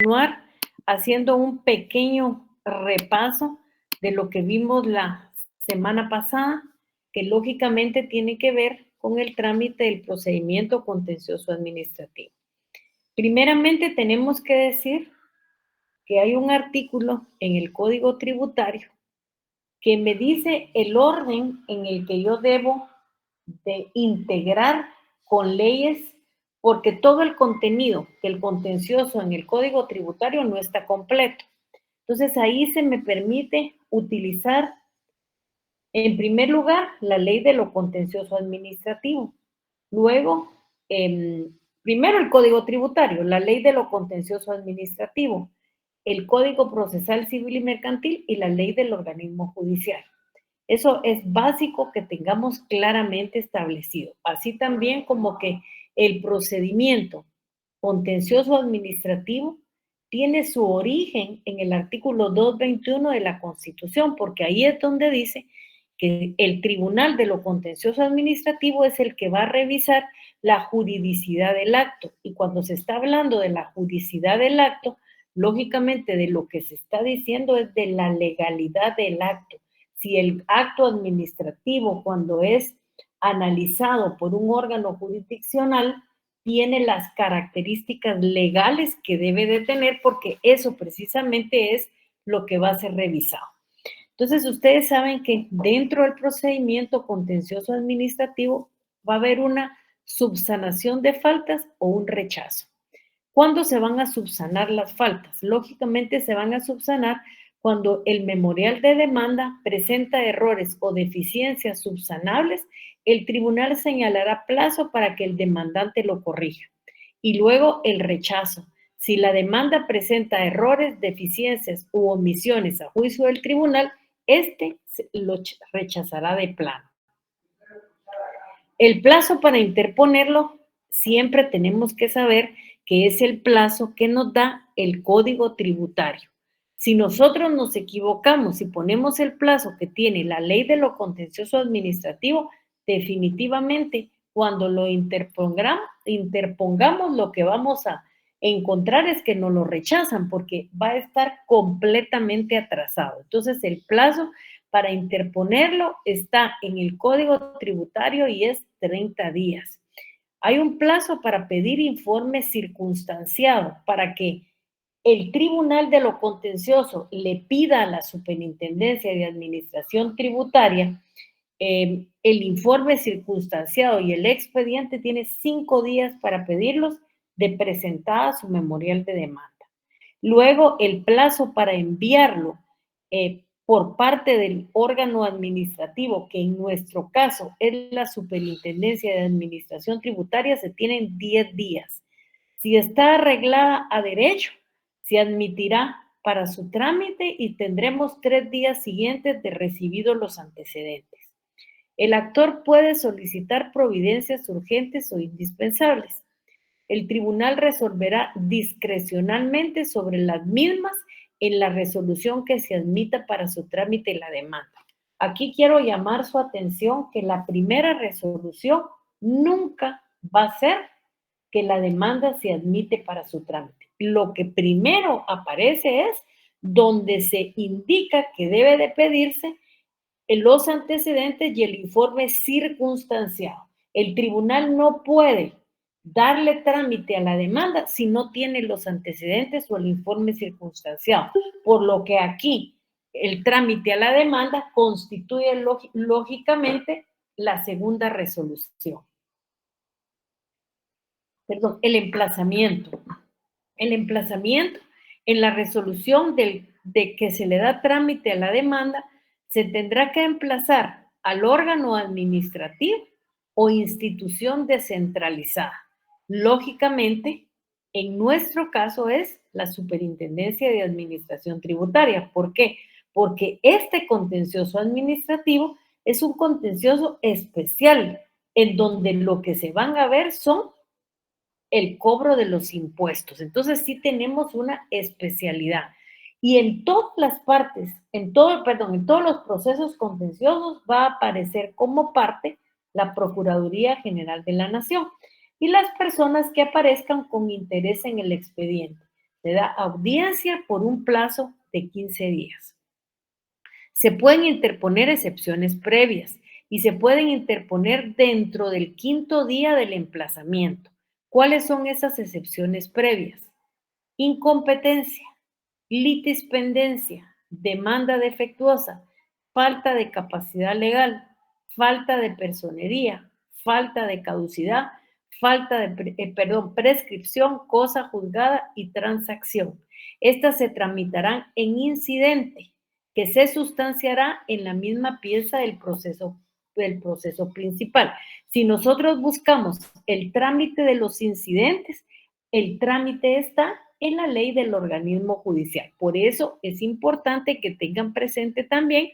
continuar haciendo un pequeño repaso de lo que vimos la semana pasada, que lógicamente tiene que ver con el trámite del procedimiento contencioso administrativo. Primeramente tenemos que decir que hay un artículo en el Código Tributario que me dice el orden en el que yo debo de integrar con leyes, porque todo el contenido del contencioso en el Código Tributario no está completo. Entonces ahí se me permite utilizar, en primer lugar, la ley de lo contencioso administrativo. Luego, primero el Código Tributario, la ley de lo contencioso administrativo, el Código Procesal Civil y Mercantil y la ley del organismo judicial. Eso es básico que tengamos claramente establecido, así también como que el procedimiento contencioso administrativo tiene su origen en el artículo 221 de la Constitución, porque ahí es donde dice que el Tribunal de lo Contencioso Administrativo es el que va a revisar la juridicidad del acto. Y cuando se está hablando de la juridicidad del acto, lógicamente de lo que se está diciendo es de la legalidad del acto. Si el acto administrativo, cuando es analizado por un órgano jurisdiccional, tiene las características legales que debe de tener, porque eso precisamente es lo que va a ser revisado. Entonces, ustedes saben que dentro del procedimiento contencioso administrativo va a haber una subsanación de faltas o un rechazo. ¿Cuándo se van a subsanar las faltas? Lógicamente se van a subsanar cuando el memorial de demanda presenta errores o deficiencias subsanables, el tribunal señalará plazo para que el demandante lo corrija. Y luego el rechazo. Si la demanda presenta errores, deficiencias u omisiones a juicio del tribunal, este lo rechazará de plano. El plazo para interponerlo, siempre tenemos que saber que es el plazo que nos da el Código Tributario. Si nosotros nos equivocamos y ponemos el plazo que tiene la ley de lo contencioso administrativo, definitivamente cuando lo interpongamos, lo que vamos a encontrar es que nos lo rechazan porque va a estar completamente atrasado. Entonces, el plazo para interponerlo está en el Código Tributario y es 30 días. Hay un plazo para pedir informe circunstanciado para que el Tribunal de lo Contencioso le pida a la Superintendencia de Administración Tributaria el informe circunstanciado, y el expediente tiene 5 días para pedirlos de presentada su memorial de demanda. Luego, el plazo para enviarlo por parte del órgano administrativo, que en nuestro caso es la Superintendencia de Administración Tributaria, se tienen 10 días. Si está arreglada a derecho, se admitirá para su trámite y tendremos 3 días siguientes de recibidos los antecedentes. El actor puede solicitar providencias urgentes o indispensables. El tribunal resolverá discrecionalmente sobre las mismas en la resolución que se admita para su trámite la demanda. Aquí quiero llamar su atención que la primera resolución nunca va a ser que la demanda se admite para su trámite. Lo que primero aparece es donde se indica que debe de pedirse los antecedentes y el informe circunstanciado. El tribunal no puede darle trámite a la demanda si no tiene los antecedentes o el informe circunstanciado, por lo que aquí el trámite a la demanda constituye lógicamente la segunda resolución. Perdón, el emplazamiento. El emplazamiento en la resolución de que se le da trámite a la demanda se tendrá que emplazar al órgano administrativo o institución descentralizada. Lógicamente, en nuestro caso es la Superintendencia de Administración Tributaria. ¿Por qué? Porque este contencioso administrativo es un contencioso especial en donde lo que se van a ver son el cobro de los impuestos. Entonces sí tenemos una especialidad. Y en todas las partes, en todos los procesos contenciosos va a aparecer como parte la Procuraduría General de la Nación y las personas que aparezcan con interés en el expediente. Se da audiencia por un plazo de 15 días. Se pueden interponer excepciones previas y se pueden interponer dentro del quinto día del emplazamiento. ¿Cuáles son esas excepciones previas? Incompetencia, litispendencia, demanda defectuosa, falta de capacidad legal, falta de personería, falta de caducidad, falta de, prescripción, cosa juzgada y transacción. Estas se tramitarán en incidente, que se sustanciará en la misma pieza del proceso principal. Si nosotros buscamos el trámite de los incidentes, el trámite está en la ley del organismo judicial. Por eso es importante que tengan presente también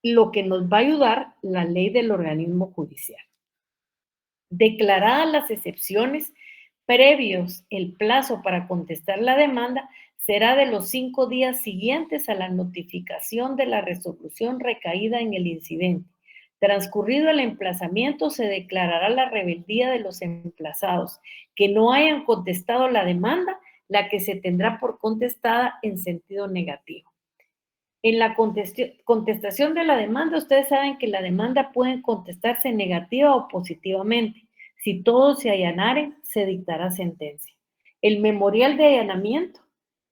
lo que nos va a ayudar la ley del organismo judicial. Declaradas las excepciones, previos el plazo para contestar la demanda será de los 5 días siguientes a la notificación de la resolución recaída en el incidente. Transcurrido el emplazamiento, se declarará la rebeldía de los emplazados que no hayan contestado la demanda, la que se tendrá por contestada en sentido negativo. En la contestación de la demanda, ustedes saben que la demanda puede contestarse negativa o positivamente. Si todos se allanaren, se dictará sentencia. El memorial de allanamiento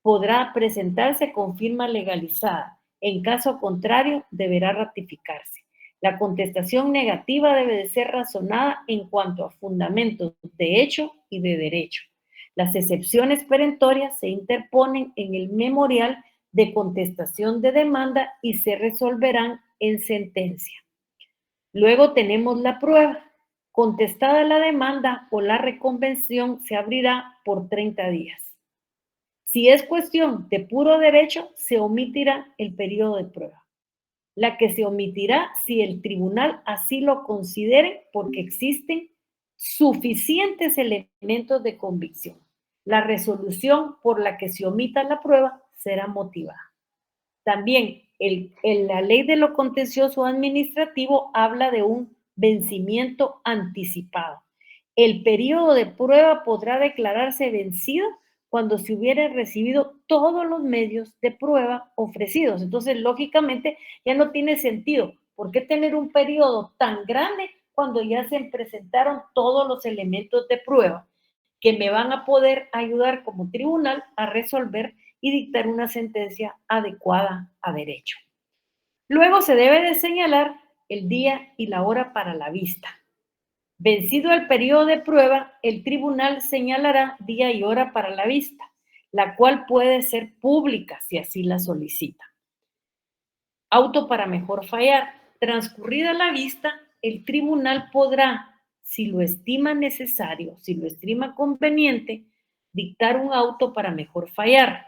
podrá presentarse con firma legalizada. En caso contrario, deberá ratificarse. La contestación negativa debe de ser razonada en cuanto a fundamentos de hecho y de derecho. Las excepciones perentorias se interponen en el memorial de contestación de demanda y se resolverán en sentencia. Luego tenemos la prueba. Contestada la demanda o la reconvención, se abrirá por 30 días. Si es cuestión de puro derecho, se omitirá el periodo de prueba, la que se omitirá si el tribunal así lo considere porque existen suficientes elementos de convicción. La resolución por la que se omita la prueba será motivada. También la ley de lo contencioso administrativo habla de un vencimiento anticipado. El periodo de prueba podrá declararse vencido cuando se hubiera recibido todos los medios de prueba ofrecidos. Entonces, lógicamente, ya no tiene sentido. ¿Por qué tener un periodo tan grande cuando ya se presentaron todos los elementos de prueba que me van a poder ayudar como tribunal a resolver y dictar una sentencia adecuada a derecho? Luego se debe de señalar el día y la hora para la vista. Vencido el periodo de prueba, el tribunal señalará día y hora para la vista, la cual puede ser pública si así la solicita. Auto para mejor fallar. Transcurrida la vista, el tribunal podrá, si lo estima necesario, si lo estima conveniente, dictar un auto para mejor fallar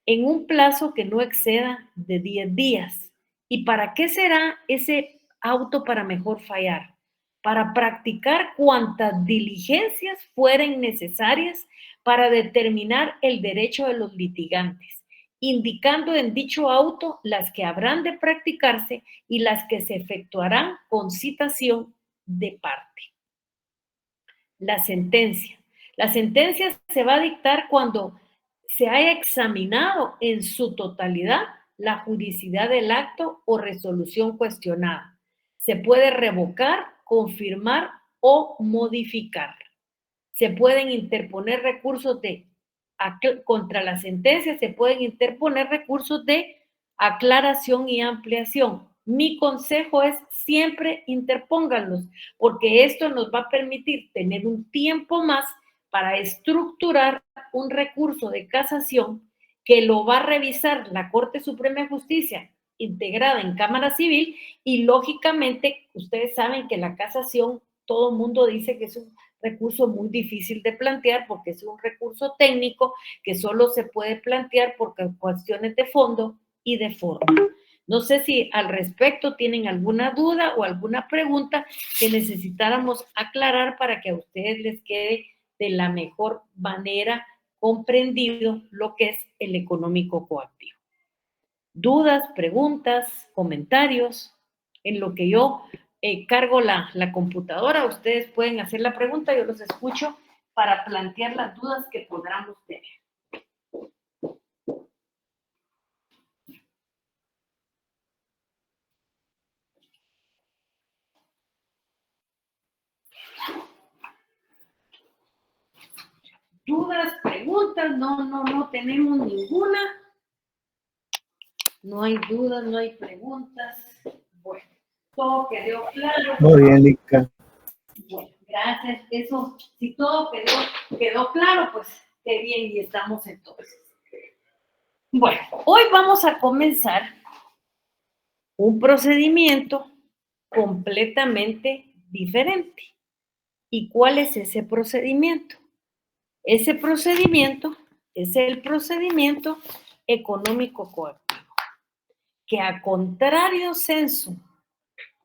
en un plazo que no exceda de 10 días. ¿Y para qué será ese auto para mejor fallar? Para practicar cuantas diligencias fueren necesarias para determinar el derecho de los litigantes, indicando en dicho auto las que habrán de practicarse y las que se efectuarán con citación de parte. La sentencia. La sentencia se va a dictar cuando se haya examinado en su totalidad la juridicidad del acto o resolución cuestionada. Se puede revocar, confirmar o modificar. Se pueden interponer recursos contra la sentencia, se pueden interponer recursos de aclaración y ampliación. Mi consejo es siempre interpónganlos, porque esto nos va a permitir tener un tiempo más para estructurar un recurso de casación que lo va a revisar la Corte Suprema de Justicia integrada en Cámara Civil y lógicamente ustedes saben que la casación, todo el mundo dice que es un recurso muy difícil de plantear porque es un recurso técnico que solo se puede plantear por cuestiones de fondo y de forma. No sé si al respecto tienen alguna duda o alguna pregunta que necesitáramos aclarar para que a ustedes les quede de la mejor manera comprendido lo que es el económico coactivo. Dudas, preguntas, comentarios. En lo que yo cargo la computadora, ustedes pueden hacer la pregunta, yo los escucho para plantear las dudas que podamos tener. ¿Dudas, preguntas? No tenemos ninguna. No hay dudas, no hay preguntas. Bueno, todo quedó claro. Muy bien, Lica. Bueno, gracias. Eso, si todo quedó claro, pues qué bien y estamos entonces. Bueno, hoy vamos a comenzar un procedimiento completamente diferente. ¿Y cuál es ese procedimiento? Ese procedimiento es el procedimiento económico coactivo, que a contrario censo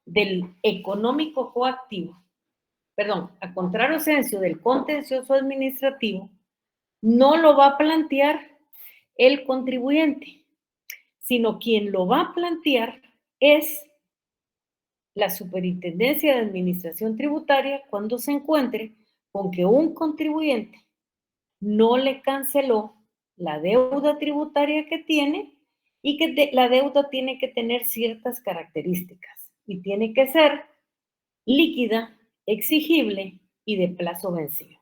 del económico coactivo, a contrario censo del contencioso administrativo, no lo va a plantear el contribuyente, sino quien lo va a plantear es la Superintendencia de Administración Tributaria cuando se encuentre con que un contribuyente no le canceló la deuda tributaria que tiene y que la deuda tiene que tener ciertas características y tiene que ser líquida, exigible y de plazo vencido.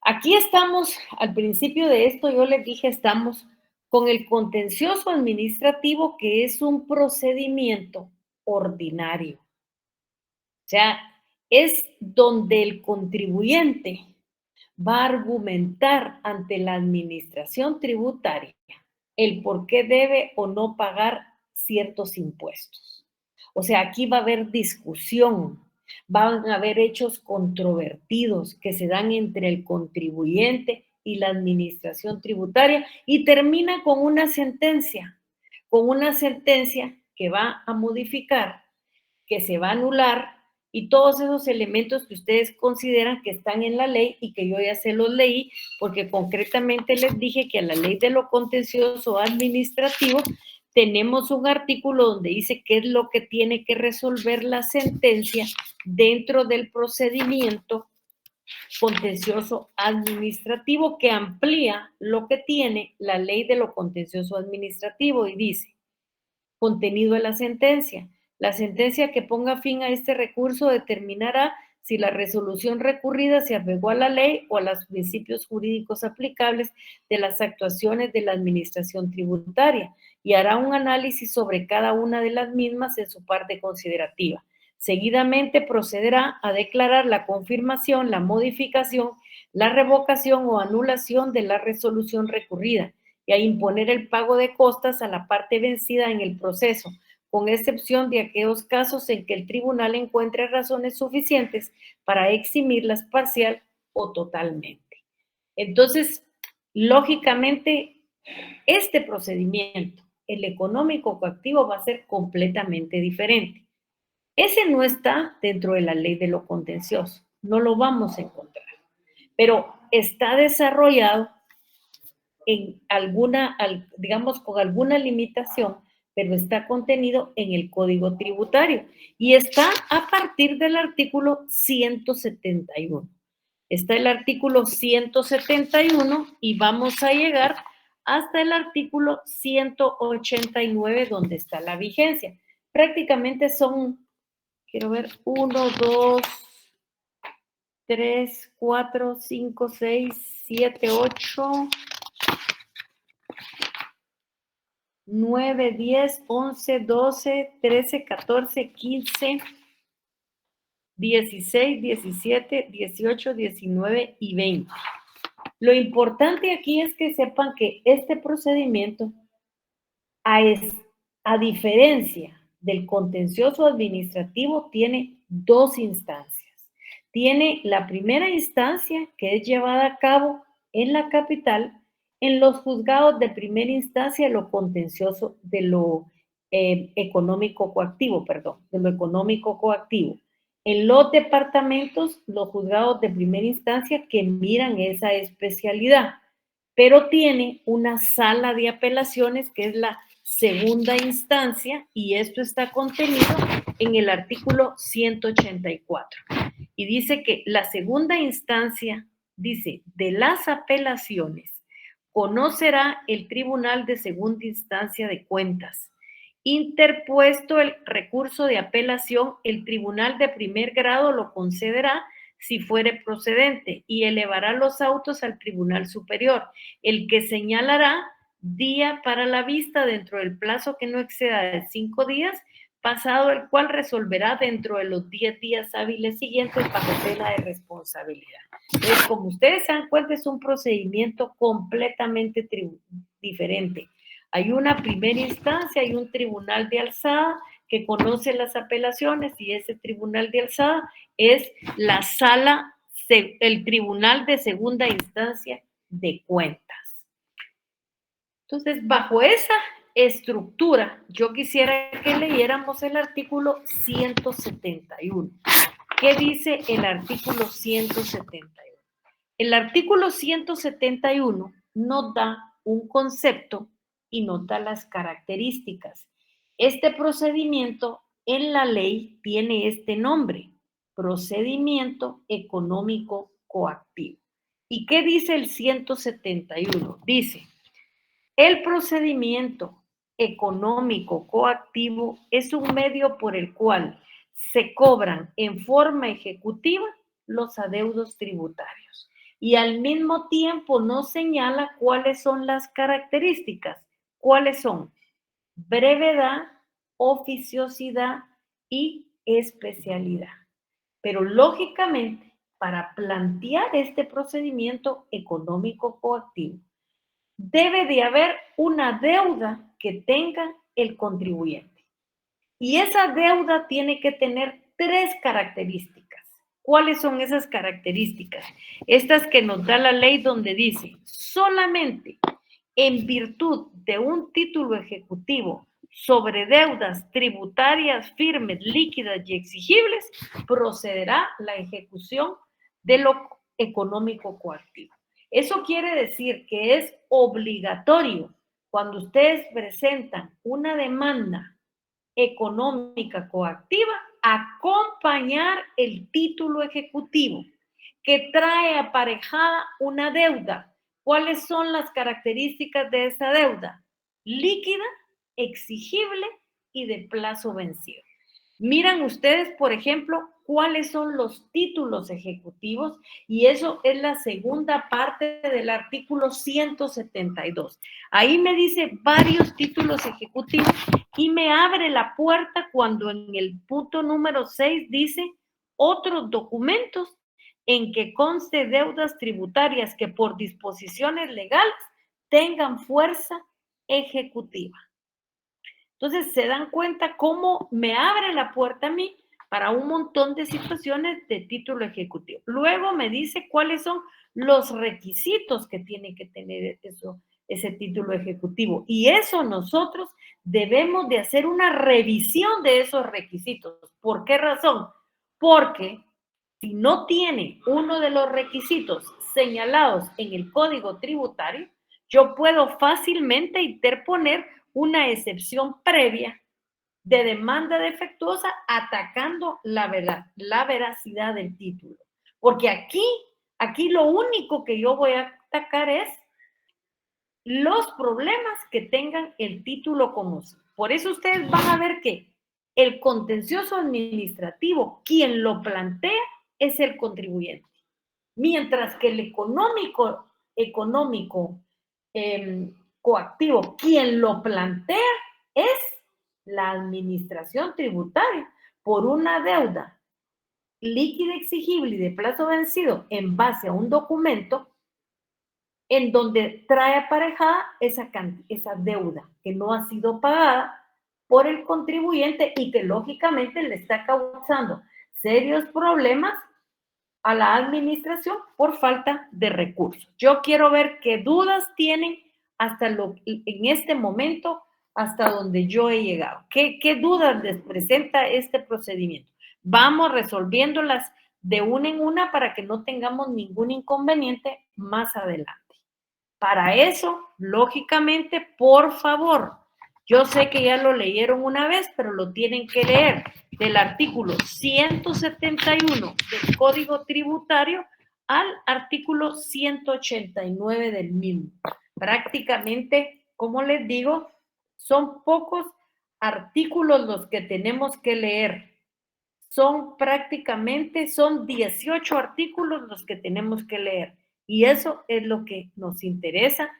Aquí estamos, al principio de esto yo les dije, estamos con el contencioso administrativo, que es un procedimiento ordinario. O sea, es donde el contribuyente va a argumentar ante la administración tributaria el por qué debe o no pagar ciertos impuestos. O sea, aquí va a haber discusión, van a haber hechos controvertidos que se dan entre el contribuyente y la administración tributaria y termina con una sentencia que va a modificar, que se va a anular y todos esos elementos que ustedes consideran que están en la ley y que yo ya se los leí, porque concretamente les dije que a la ley de lo contencioso administrativo tenemos un artículo donde dice qué es lo que tiene que resolver la sentencia dentro del procedimiento contencioso administrativo, que amplía lo que tiene la ley de lo contencioso administrativo y dice: contenido de la sentencia. La sentencia que ponga fin a este recurso determinará si la resolución recurrida se apegó a la ley o a los principios jurídicos aplicables de las actuaciones de la administración tributaria y hará un análisis sobre cada una de las mismas en su parte considerativa. Seguidamente procederá a declarar la confirmación, la modificación, la revocación o anulación de la resolución recurrida y a imponer el pago de costas a la parte vencida en el proceso, con excepción de aquellos casos en que el tribunal encuentre razones suficientes para eximirlas parcial o totalmente. Entonces, lógicamente, este procedimiento, el económico coactivo, va a ser completamente diferente. Ese no está dentro de la ley de lo contencioso, no lo vamos a encontrar, pero está desarrollado en alguna, digamos, con alguna limitación, pero está contenido en el Código Tributario y está a partir del artículo 171. Está el artículo 171 y vamos a llegar hasta el artículo 189, donde está la vigencia. Prácticamente son, quiero ver, 1, 2, 3, 4, 5, 6, 7, 8... 9, 10, 11, 12, 13, 14, 15, 16, 17, 18, 19 y 20. Lo importante aquí es que sepan que este procedimiento, a diferencia del contencioso administrativo, tiene dos instancias. Tiene la primera instancia, que es llevada a cabo en la capital, en los juzgados de primera instancia de lo contencioso, de lo económico coactivo, de lo económico coactivo. En los departamentos, los juzgados de primera instancia que miran esa especialidad, pero tiene una sala de apelaciones que es la segunda instancia y esto está contenido en el artículo 184. Y dice que la segunda instancia, dice, de las apelaciones, conocerá el Tribunal de Segunda Instancia de Cuentas. Interpuesto el recurso de apelación, el Tribunal de Primer Grado lo concederá si fuere procedente, y elevará los autos al Tribunal Superior, el que señalará día para la vista dentro del plazo que no exceda de 5 días, pasado el cual resolverá dentro de los 10 días hábiles siguientes bajo pena de responsabilidad. Entonces, como ustedes se dan cuenta, es un procedimiento completamente diferente. Hay una primera instancia, hay un tribunal de alzada que conoce las apelaciones, y ese tribunal de alzada es la sala, el tribunal de segunda instancia de cuentas. Entonces, bajo esa estructura, yo quisiera que leyéramos el artículo 171. ¿Qué dice el artículo 171? El artículo 171 nos da un concepto y nos da las características. Este procedimiento en la ley tiene este nombre: procedimiento económico coactivo. ¿Y qué dice el 171? Dice: el procedimiento económico coactivo es un medio por el cual se cobran en forma ejecutiva los adeudos tributarios, y al mismo tiempo nos señala cuáles son las características. ¿Cuáles son? Brevedad, oficiosidad y especialidad. Pero lógicamente, para plantear este procedimiento económico coactivo, debe de haber una deuda que tenga el contribuyente. Y esa deuda tiene que tener 3 características. ¿Cuáles son esas características? Estas que nos da la ley, donde dice: solamente en virtud de un título ejecutivo sobre deudas tributarias firmes, líquidas y exigibles, procederá la ejecución de lo económico coactivo. Eso quiere decir que es obligatorio, cuando ustedes presentan una demanda económica coactiva, acompañar el título ejecutivo que trae aparejada una deuda. ¿Cuáles son las características de esa deuda? Líquida, exigible y de plazo vencido. Miran ustedes, por ejemplo, cuáles son los títulos ejecutivos, y eso es la segunda parte del artículo 172. Ahí me dice varios títulos ejecutivos y me abre la puerta cuando en el punto número 6 dice: otros documentos en que conste deudas tributarias que por disposiciones legales tengan fuerza ejecutiva. Entonces, se dan cuenta cómo me abre la puerta a mí para un montón de situaciones de título ejecutivo. Luego me dice cuáles son los requisitos que tiene que tener ese título ejecutivo. Y eso nosotros debemos de hacer una revisión de esos requisitos. ¿Por qué razón? Porque si no tiene uno de los requisitos señalados en el Código Tributario, yo puedo fácilmente interponer una excepción previa de demanda defectuosa atacando la veracidad del título. Porque aquí lo único que yo voy a atacar es los problemas que tengan el título como sí. Por eso ustedes van a ver que el contencioso administrativo, quien lo plantea, es el contribuyente. Mientras que el económico coactivo, quien lo plantea es la administración tributaria, por una deuda líquida, exigible y de plazo vencido en base a un documento en donde trae aparejada esa deuda que no ha sido pagada por el contribuyente y que lógicamente le está causando serios problemas a la administración por falta de recursos. Yo quiero ver qué dudas tienen en este momento, hasta donde yo he llegado. ¿Qué dudas les presenta este procedimiento? Vamos resolviéndolas de una en una para que no tengamos ningún inconveniente más adelante. Para eso, lógicamente, por favor, yo sé que ya lo leyeron una vez, pero lo tienen que leer, del artículo 171 del Código Tributario al artículo 189 del mismo. Prácticamente, como les digo, son pocos artículos los que tenemos que leer. son prácticamente, son 18 artículos los que tenemos que leer. Y eso es lo que nos interesa,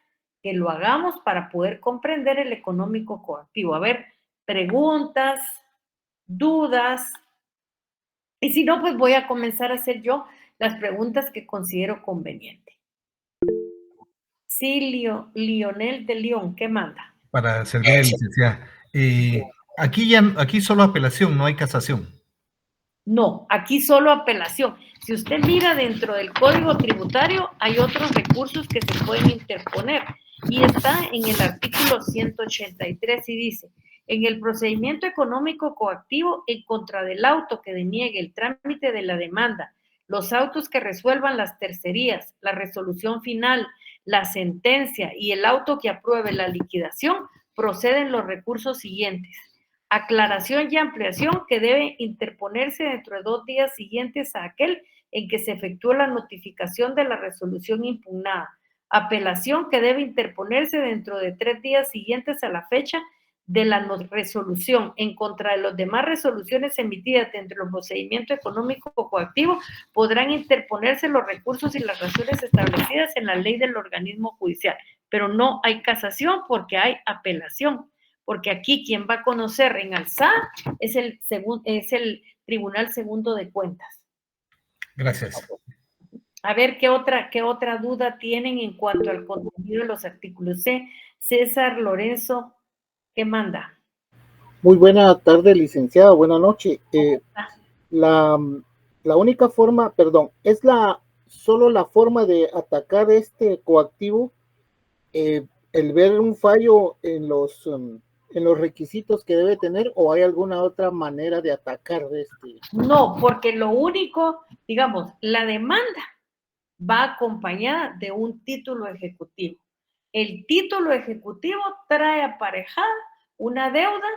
que lo hagamos para poder comprender el económico coactivo. A ver, preguntas, dudas. Y si no, pues voy a comenzar a hacer yo las preguntas que considero conveniente. Sí, Lionel de León, ¿qué manda? Para servir, licenciada. Aquí solo apelación, no hay casación. No, aquí solo apelación. Si usted mira dentro del Código Tributario, hay otros recursos que se pueden interponer. Y está en el artículo 183 y dice, en el procedimiento económico coactivo en contra del auto que deniegue el trámite de la demanda, los autos que resuelvan las tercerías, la resolución final, la sentencia y el auto que apruebe la liquidación, proceden los recursos siguientes. Aclaración y ampliación que debe interponerse dentro de 2 días siguientes a aquel en que se efectuó la notificación de la resolución impugnada. Apelación que debe interponerse dentro de 3 días siguientes a la fecha de la resolución. En contra de las demás resoluciones emitidas dentro del procedimiento económico o coactivo, podrán interponerse los recursos y las razones establecidas en la ley del organismo judicial. Pero no hay casación porque hay apelación. Porque aquí quien va a conocer en alzada es el Tribunal Segundo de Cuentas. Gracias. A ver, ¿qué otra duda tienen en cuanto al contenido de los artículos? César Lorenzo, ¿qué manda? Muy buena tarde, licenciada, buena noche. La única forma, perdón, es solo la forma de atacar este coactivo, el ver un fallo en los requisitos que debe tener, o hay alguna otra manera de atacar este. No, porque lo único, digamos, la demanda va acompañada de un título ejecutivo. El título ejecutivo trae aparejada una deuda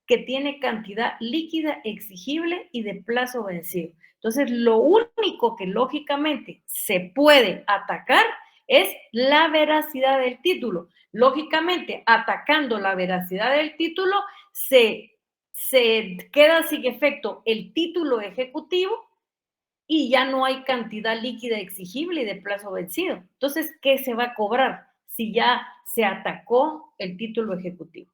que tiene cantidad líquida exigible y de plazo vencido. Entonces, lo único que lógicamente se puede atacar es la veracidad del título. Lógicamente, atacando la veracidad del título, se queda sin efecto el título ejecutivo y ya no hay cantidad líquida exigible y de plazo vencido. Entonces, ¿qué se va a cobrar si ya se atacó el título ejecutivo?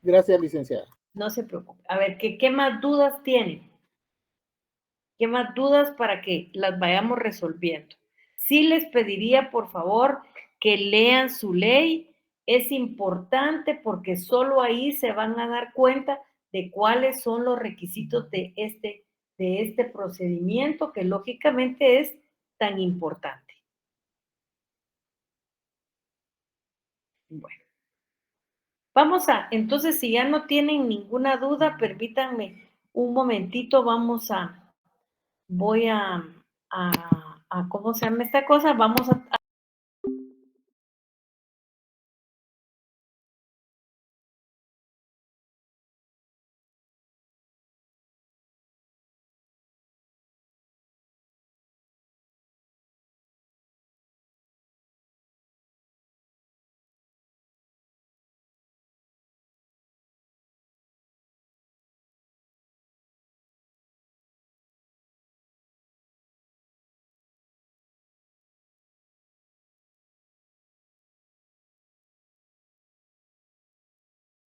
Gracias, licenciada. No se preocupe. A ver, ¿qué más dudas tienen? ¿Qué más dudas para que las vayamos resolviendo? Sí les pediría, por favor, que lean su ley. Es importante porque solo ahí se van a dar cuenta de cuáles son los requisitos de este procedimiento que lógicamente es tan importante. Bueno, entonces, si ya no tienen ninguna duda, permítanme un momentito, voy a ¿cómo se llama esta cosa? Vamos